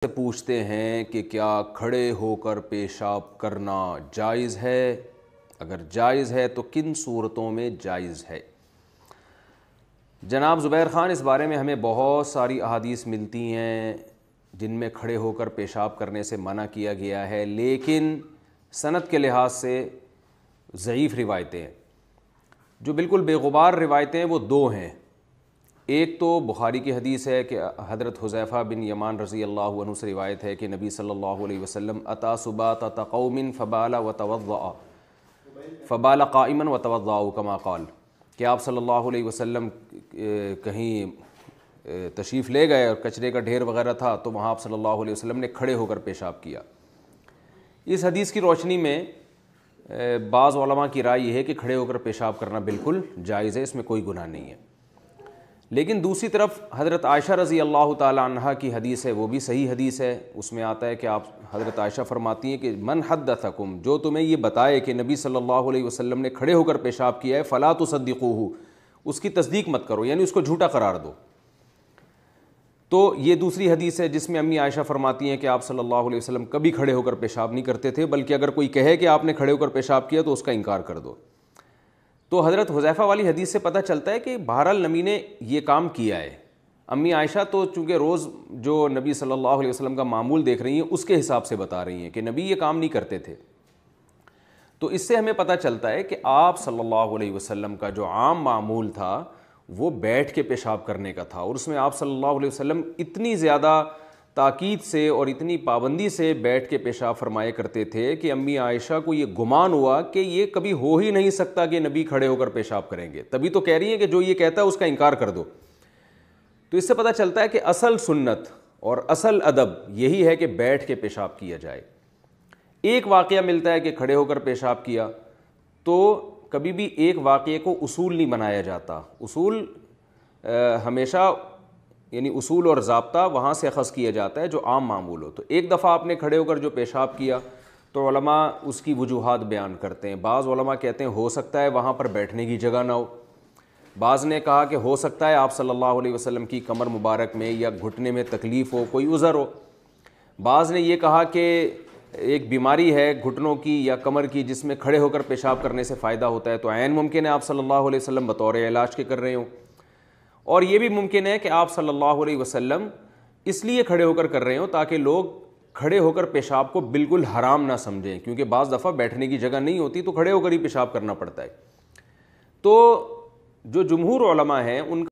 سے پوچھتے ہیں کہ کیا کھڑے ہو کر پیشاب کرنا جائز ہے؟ اگر جائز ہے تو کن صورتوں میں جائز ہے؟ جناب زبیر خان، اس بارے میں ہمیں بہت ساری احادیث ملتی ہیں جن میں کھڑے ہو کر پیشاب کرنے سے منع کیا گیا ہے، لیکن سند کے لحاظ سے ضعیف روایتیں ہیں۔ جو بالکل بے غبار روایتیں ہیں وہ دو ہیں۔ ایک تو بخاری کی حدیث ہے کہ حضرت حذیفہ بن یمان رضی اللہ عنہ سے روایت ہے کہ نبی صلی اللہ علیہ وسلم اتا سباطۃ قوم فبال وتوضأ فبال قائما وتوضأ کما قال، کہ آپ صلی اللہ علیہ وسلم کہیں تشریف لے گئے اور کچرے کا ڈھیر وغیرہ تھا تو وہاں آپ صلی اللہ علیہ وسلم نے کھڑے ہو کر پیشاب کیا۔ اس حدیث کی روشنی میں بعض علماء کی رائے یہ ہے کہ کھڑے ہو کر پیشاب کرنا بالکل جائز ہے، اس میں کوئی گناہ نہیں ہے۔ لیکن دوسری طرف حضرت عائشہ رضی اللہ تعالی عنہا کی حدیث ہے، وہ بھی صحیح حدیث ہے۔ اس میں آتا ہے کہ آپ حضرت عائشہ فرماتی ہیں کہ من حدثکم، جو تمہیں یہ بتائے کہ نبی صلی اللہ علیہ وسلم نے کھڑے ہو کر پیشاب کیا ہے، فلا تصدقوہ، اس کی تصدیق مت کرو، یعنی اس کو جھوٹا قرار دو۔ تو یہ دوسری حدیث ہے جس میں امی عائشہ فرماتی ہیں کہ آپ صلی اللہ علیہ وسلم کبھی کھڑے ہو کر پیشاب نہیں کرتے تھے، بلکہ اگر کوئی کہے کہ آپ نے کھڑے ہو کر پیشاب کیا تو اس کا انکار کر دو۔ تو حضرت حذیفہ والی حدیث سے پتہ چلتا ہے کہ بہرحال نبی نے یہ کام کیا ہے۔ امی عائشہ تو چونکہ روز جو نبی صلی اللہ علیہ وسلم کا معمول دیکھ رہی ہیں اس کے حساب سے بتا رہی ہیں کہ نبی یہ کام نہیں کرتے تھے۔ تو اس سے ہمیں پتہ چلتا ہے کہ آپ صلی اللہ علیہ وسلم کا جو عام معمول تھا وہ بیٹھ کے پیشاب کرنے کا تھا، اور اس میں آپ صلی اللہ علیہ وسلم اتنی زیادہ تاکید سے اور اتنی پابندی سے بیٹھ کے پیشاب فرمایا کرتے تھے کہ امی عائشہ کو یہ گمان ہوا کہ یہ کبھی ہو ہی نہیں سکتا کہ نبی کھڑے ہو کر پیشاب کریں گے، تبھی تو کہہ رہی ہیں کہ جو یہ کہتا ہے اس کا انکار کر دو۔ تو اس سے پتہ چلتا ہے کہ اصل سنت اور اصل ادب یہی ہے کہ بیٹھ کے پیشاب کیا جائے۔ ایک واقعہ ملتا ہے کہ کھڑے ہو کر پیشاب کیا، تو کبھی بھی ایک واقعے کو اصول نہیں بنایا جاتا۔ اصول ہمیشہ یعنی اصول اور ضابطہ وہاں سے اخذ کیا جاتا ہے جو عام معمول ہو۔ تو ایک دفعہ آپ نے کھڑے ہو کر جو پیشاب کیا تو علماء اس کی وجوہات بیان کرتے ہیں۔ بعض علماء کہتے ہیں ہو سکتا ہے وہاں پر بیٹھنے کی جگہ نہ ہو، بعض نے کہا کہ ہو سکتا ہے آپ صلی اللہ علیہ وسلم کی کمر مبارک میں یا گھٹنے میں تکلیف ہو، کوئی عذر ہو، بعض نے یہ کہا کہ ایک بیماری ہے گھٹنوں کی یا کمر کی جس میں کھڑے ہو کر پیشاب کرنے سے فائدہ ہوتا ہے، تو عین ممکن ہے آپ صلی اللہ علیہ وسلم بطور علاج کے کر رہے ہوں، اور یہ بھی ممکن ہے کہ آپ صلی اللہ علیہ وسلم اس لیے کھڑے ہو کر کر رہے ہوں تاکہ لوگ کھڑے ہو کر پیشاب کو بالکل حرام نہ سمجھیں، کیونکہ بعض دفعہ بیٹھنے کی جگہ نہیں ہوتی تو کھڑے ہو کر ہی پیشاب کرنا پڑتا ہے۔ تو جو جمہور علماء ہیں ان